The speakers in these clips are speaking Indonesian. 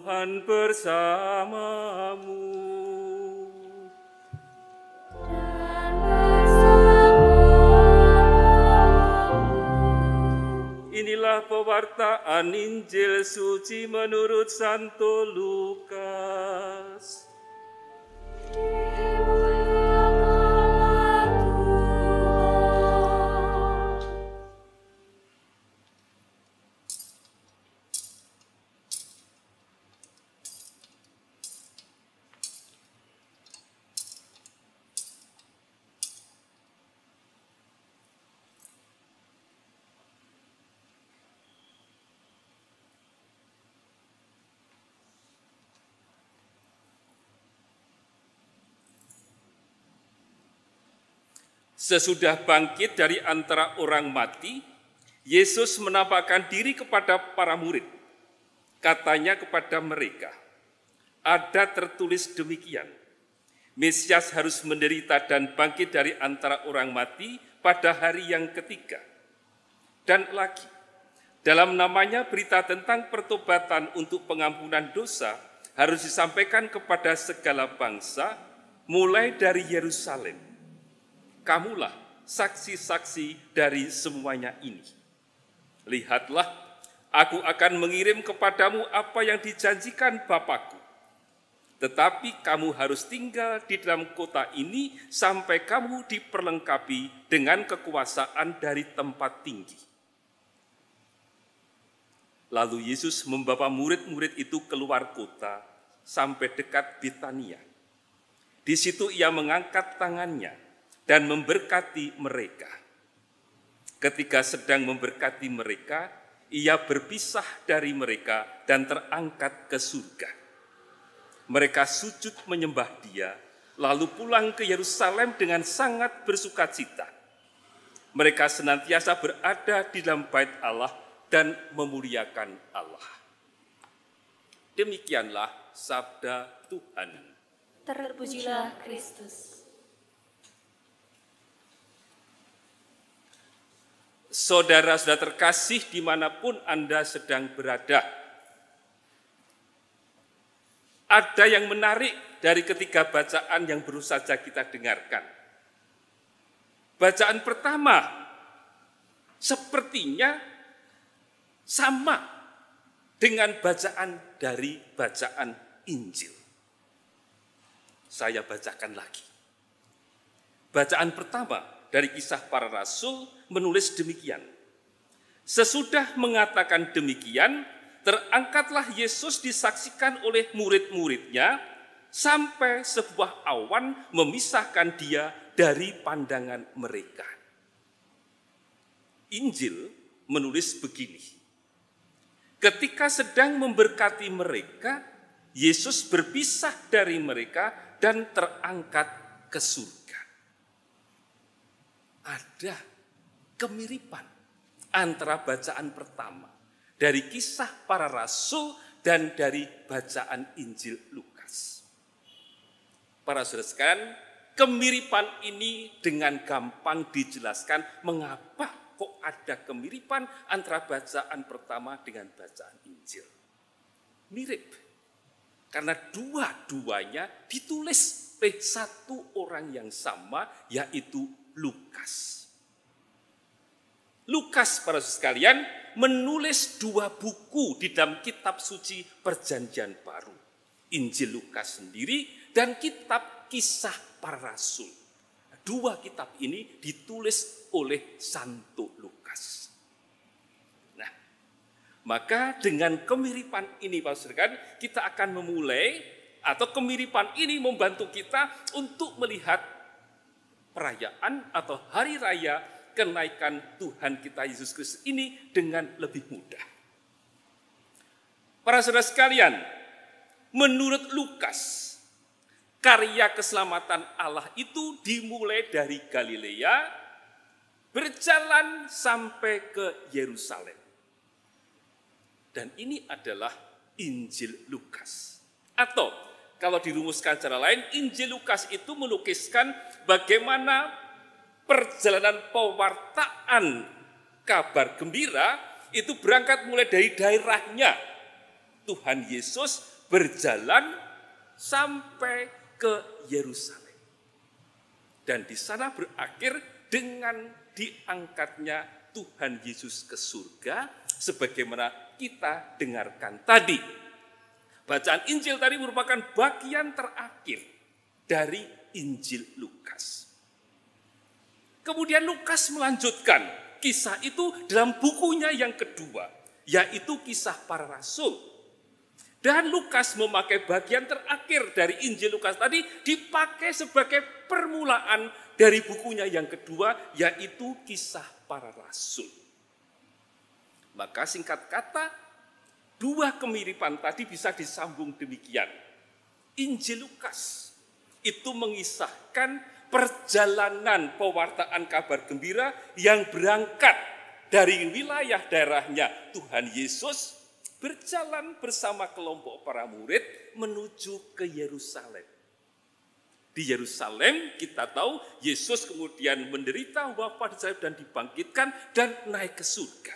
Tuhan bersamamu. Dan bersamamu. Inilah pewartaan Injil suci menurut Santo Lukas. Dimuliakanlah Tuhan. Sesudah bangkit dari antara orang mati, Yesus menampakkan diri kepada para murid. Katanya kepada mereka, ada tertulis demikian, Mesias harus menderita dan bangkit dari antara orang mati pada hari yang ketiga. Dan lagi, dalam namanya berita tentang pertobatan untuk pengampunan dosa harus disampaikan kepada segala bangsa, mulai dari Yerusalem. Kamulah saksi-saksi dari semuanya ini. Lihatlah, aku akan mengirim kepadamu apa yang dijanjikan Bapakku. Tetapi kamu harus tinggal di dalam kota ini sampai kamu diperlengkapi dengan kekuasaan dari tempat tinggi. Lalu Yesus membawa murid-murid itu keluar kota sampai dekat Betania. Di situ ia mengangkat tangannya dan memberkati mereka. Ketika sedang memberkati mereka, ia berpisah dari mereka dan terangkat ke surga. Mereka sujud menyembah dia, lalu pulang ke Yerusalem dengan sangat bersukacita. Mereka senantiasa berada di dalam bait Allah dan memuliakan Allah. Demikianlah sabda Tuhan. Terpujilah Kristus. Saudara-saudara terkasih dimanapun Anda sedang berada, ada yang menarik dari ketiga bacaan yang baru saja kita dengarkan. Bacaan pertama sepertinya sama dengan bacaan dari bacaan Injil. Saya bacakan lagi. Bacaan pertama dari Kisah Para Rasul menulis demikian. Sesudah mengatakan demikian, terangkatlah Yesus disaksikan oleh murid-muridnya sampai sebuah awan memisahkan dia dari pandangan mereka. Injil menulis begini. Ketika sedang memberkati mereka, Yesus berpisah dari mereka dan terangkat ke surga. Ada kemiripan antara bacaan pertama dari Kisah Para Rasul dan dari bacaan Injil Lukas. Para saudara sekalian, kemiripan ini dengan gampang dijelaskan mengapa kok ada kemiripan antara bacaan pertama dengan bacaan Injil. Mirip, karena dua-duanya ditulis oleh satu orang yang sama, yaitu Lukas. Lukas, para saudara sekalian, menulis dua buku di dalam kitab suci Perjanjian Baru. Injil Lukas sendiri dan kitab Kisah Para Rasul. Dua kitab ini ditulis oleh Santo Lukas. Nah, maka dengan kemiripan ini, para saudara sekalian, kita akan memulai, atau kemiripan ini membantu kita untuk melihat perayaan atau hari raya kenaikan Tuhan kita Yesus Kristus ini dengan lebih mudah. Para saudara sekalian, menurut Lukas, karya keselamatan Allah itu dimulai dari Galilea, berjalan sampai ke Yerusalem. Dan ini adalah Injil Lukas. Atau kalau dirumuskan secara lain, Injil Lukas itu melukiskan bagaimana perjalanan pewartaan kabar gembira itu berangkat mulai dari daerahnya Tuhan Yesus berjalan sampai ke Yerusalem. Dan di sana berakhir dengan diangkatnya Tuhan Yesus ke surga, sebagaimana kita dengarkan tadi. Bacaan Injil tadi merupakan bagian terakhir dari Injil Lukas. Kemudian Lukas melanjutkan kisah itu dalam bukunya yang kedua, yaitu Kisah Para Rasul. Dan Lukas memakai bagian terakhir dari Injil Lukas tadi dipakai sebagai permulaan dari bukunya yang kedua, yaitu Kisah Para Rasul. Maka singkat kata, dua kemiripan tadi bisa disambung demikian. Injil Lukas itu mengisahkan perjalanan pewartaan kabar gembira yang berangkat dari wilayah daerahnya Tuhan Yesus, berjalan bersama kelompok para murid menuju ke Yerusalem. Di Yerusalem kita tahu Yesus kemudian menderita, wafat dan dibangkitkan dan naik ke surga.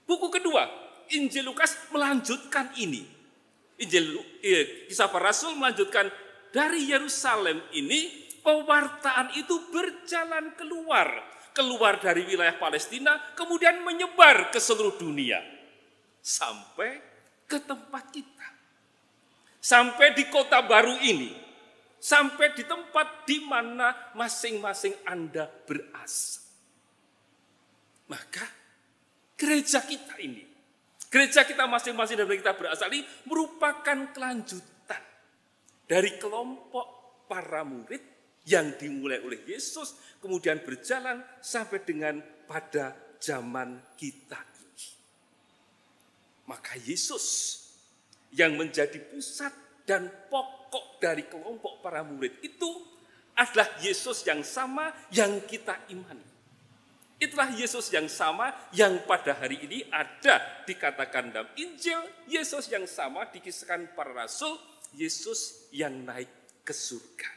Buku kedua, Injil Lukas melanjutkan ini. Kisah Para Rasul melanjutkan dari Yerusalem ini, pewartaan itu berjalan keluar dari wilayah Palestina, kemudian menyebar ke seluruh dunia. Sampai ke tempat kita. Sampai di kota baru ini. Sampai di tempat di mana masing-masing Anda berasal. Maka gereja kita ini, gereja kita masing-masing dari kita berasal ini merupakan kelanjutan dari kelompok para murid yang dimulai oleh Yesus, kemudian berjalan sampai dengan pada zaman kita ini. Maka Yesus yang menjadi pusat dan pokok dari kelompok para murid itu adalah Yesus yang sama yang kita imani. Itulah Yesus yang sama yang pada hari ini ada dikatakan dalam Injil, Yesus yang sama dikisahkan para rasul, Yesus yang naik ke surga.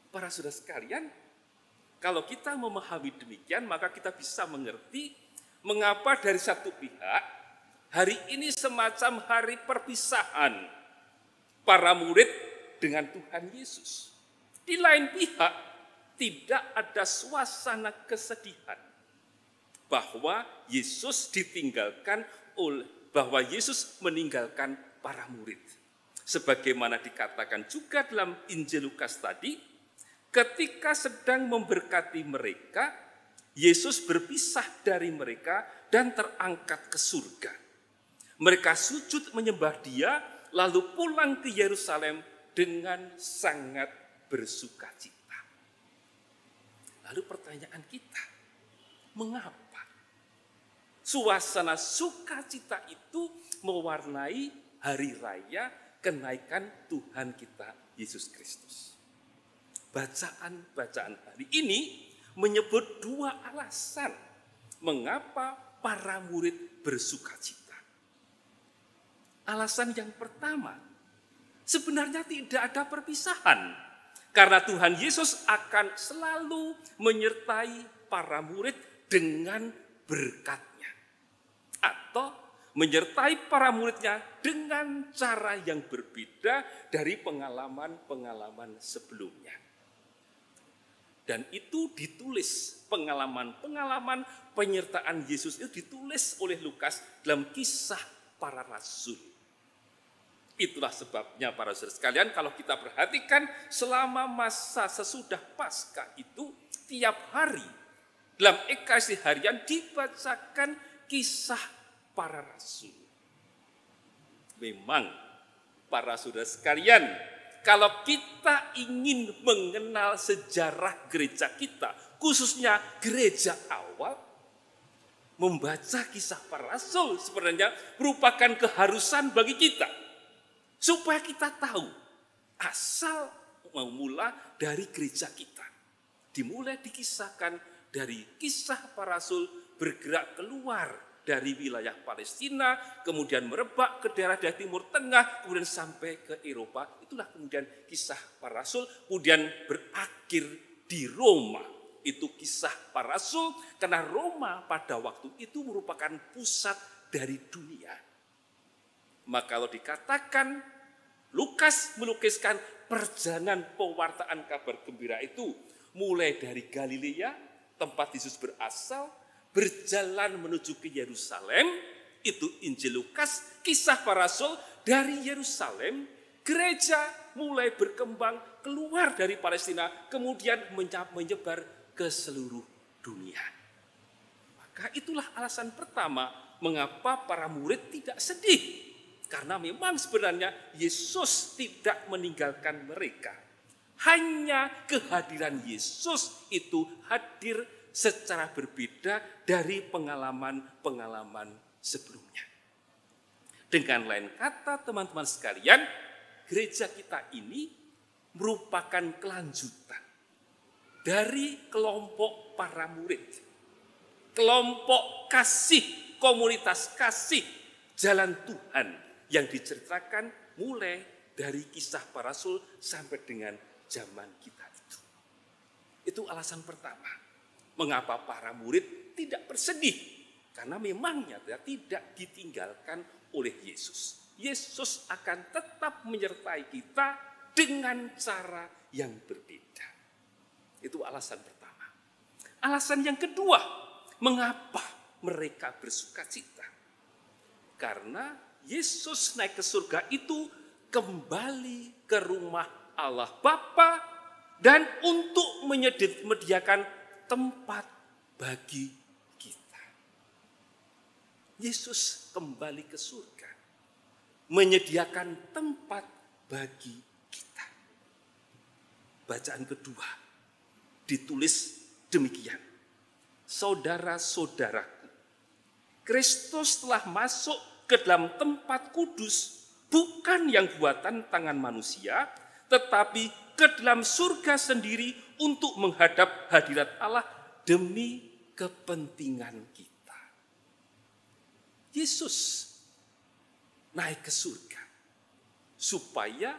Para saudara sekalian, kalau kita memahami demikian, maka kita bisa mengerti mengapa dari satu pihak hari ini semacam hari perpisahan para murid dengan Tuhan Yesus. Di lain pihak, tidak ada suasana kesedihan bahwa Yesus meninggalkan para murid. Sebagaimana dikatakan juga dalam Injil Lukas tadi, ketika sedang memberkati mereka, Yesus berpisah dari mereka dan terangkat ke surga. Mereka sujud menyembah Dia, lalu pulang ke Yerusalem dengan sangat bersukacita. Lalu pertanyaan kita, mengapa suasana sukacita itu mewarnai hari raya kenaikan Tuhan kita Yesus Kristus? Bacaan-bacaan hari ini menyebut dua alasan mengapa para murid bersukacita. Alasan yang pertama, sebenarnya tidak ada perpisahan. Karena Tuhan Yesus akan selalu menyertai para murid dengan berkat-Nya. Atau menyertai para muridnya dengan cara yang berbeda dari pengalaman-pengalaman sebelumnya. Dan itu ditulis, pengalaman-pengalaman penyertaan Yesus itu ditulis oleh Lukas dalam Kisah Para Rasul. Itulah sebabnya para saudara sekalian, kalau kita perhatikan selama masa sesudah Paskah itu, tiap hari dalam Ekaristi harian dibacakan Kisah Para Rasul. Memang para saudara sekalian, kalau kita ingin mengenal sejarah gereja kita, khususnya gereja awal, membaca Kisah Para Rasul sebenarnya merupakan keharusan bagi kita. Supaya kita tahu asal mula dari gereja kita. Dimulai dikisahkan dari Kisah Para Rasul bergerak keluar dari wilayah Palestina, kemudian merebak ke daerah-daerah Timur Tengah, kemudian sampai ke Eropa. Itulah kemudian Kisah Para Rasul, kemudian berakhir di Roma. Itu Kisah Para Rasul, karena Roma pada waktu itu merupakan pusat dari dunia. Maka kalau dikatakan Lukas melukiskan perjalanan pewartaan kabar gembira itu mulai dari Galilea, tempat Yesus berasal, berjalan menuju ke Yerusalem, itu Injil Lukas, kisah para rasul dari Yerusalem, gereja mulai berkembang keluar dari Palestina, kemudian menyebar ke seluruh dunia. Maka itulah alasan pertama mengapa para murid tidak sedih. Karena memang sebenarnya Yesus tidak meninggalkan mereka. Hanya kehadiran Yesus itu hadir secara berbeda dari pengalaman-pengalaman sebelumnya. Dengan lain kata teman-teman sekalian, gereja kita ini merupakan kelanjutan dari kelompok para murid. Kelompok kasih, komunitas kasih, jalan Tuhan yang diceritakan mulai dari kisah para rasul sampai dengan zaman kita itu. Itu alasan pertama. Mengapa para murid tidak bersedih? Karena memang nyata tidak ditinggalkan oleh Yesus. Yesus akan tetap menyertai kita dengan cara yang berbeda. Itu alasan pertama. Alasan yang kedua, mengapa mereka bersukacita? Karena Yesus naik ke surga itu kembali ke rumah Allah Bapa dan untuk menyediakan tempat bagi kita. Yesus kembali ke surga, menyediakan tempat bagi kita. Bacaan kedua ditulis demikian. Saudara-saudaraku, Kristus telah masuk ke dalam tempat kudus, bukan yang buatan tangan manusia, tetapi ke dalam surga sendiri untuk menghadap hadirat Allah demi kepentingan kita. Yesus naik ke surga supaya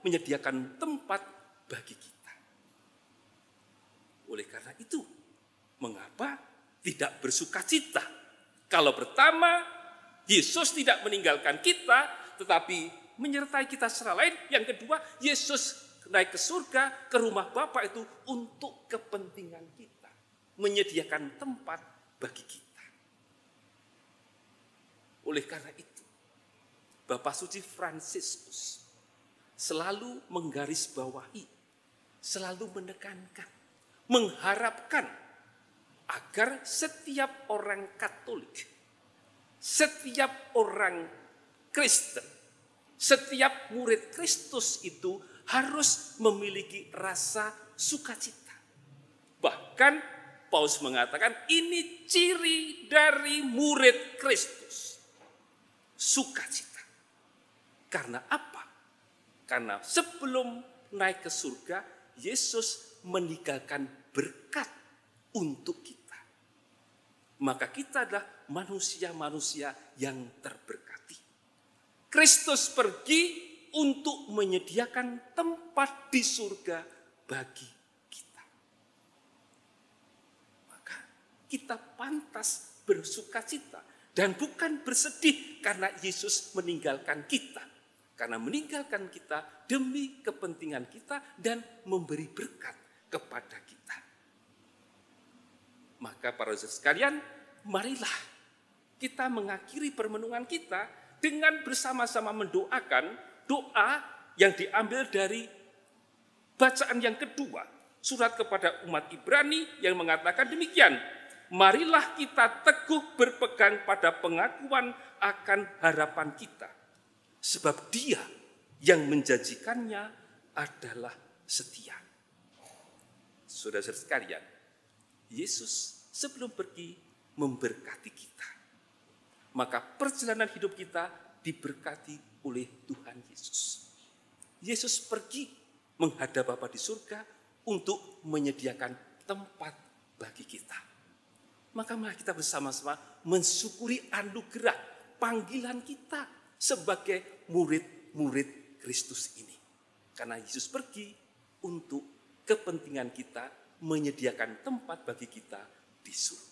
menyediakan tempat bagi kita. Oleh karena itu, mengapa tidak bersukacita? Kalau pertama, Yesus tidak meninggalkan kita, tetapi menyertai kita secara lain. Yang kedua, Yesus naik ke surga, ke rumah Bapa itu untuk kepentingan kita. Menyediakan tempat bagi kita. Oleh karena itu, Bapak Suci Fransiskus selalu menggarisbawahi, selalu menekankan, mengharapkan agar setiap orang Katolik, setiap orang Kristen, setiap murid Kristus itu harus memiliki rasa sukacita. Bahkan Paulus mengatakan ini ciri dari murid Kristus. Sukacita. Karena apa? Karena sebelum naik ke surga, Yesus meninggalkan berkat untuk kita. Maka kita adalah manusia-manusia yang terberkati. Kristus pergi untuk menyediakan tempat di surga bagi kita. Maka kita pantas bersukacita dan bukan bersedih karena Yesus meninggalkan kita. Karena meninggalkan kita demi kepentingan kita dan memberi berkat kepada kita. Maka para saudara sekalian, marilah kita mengakhiri permenungan kita dengan bersama-sama mendoakan doa yang diambil dari bacaan yang kedua. Surat kepada umat Ibrani yang mengatakan demikian. Marilah kita teguh berpegang pada pengakuan akan harapan kita. Sebab Dia yang menjanjikannya adalah setia. Saudara-saudara sekalian, Yesus sebelum pergi memberkati kita. Maka perjalanan hidup kita diberkati oleh Tuhan Yesus. Yesus pergi menghadap Bapa di surga untuk menyediakan tempat bagi kita. Maka mari kita bersama-sama mensyukuri anugerah panggilan kita sebagai murid-murid Kristus ini. Karena Yesus pergi untuk kepentingan kita menyediakan tempat bagi kita di surga.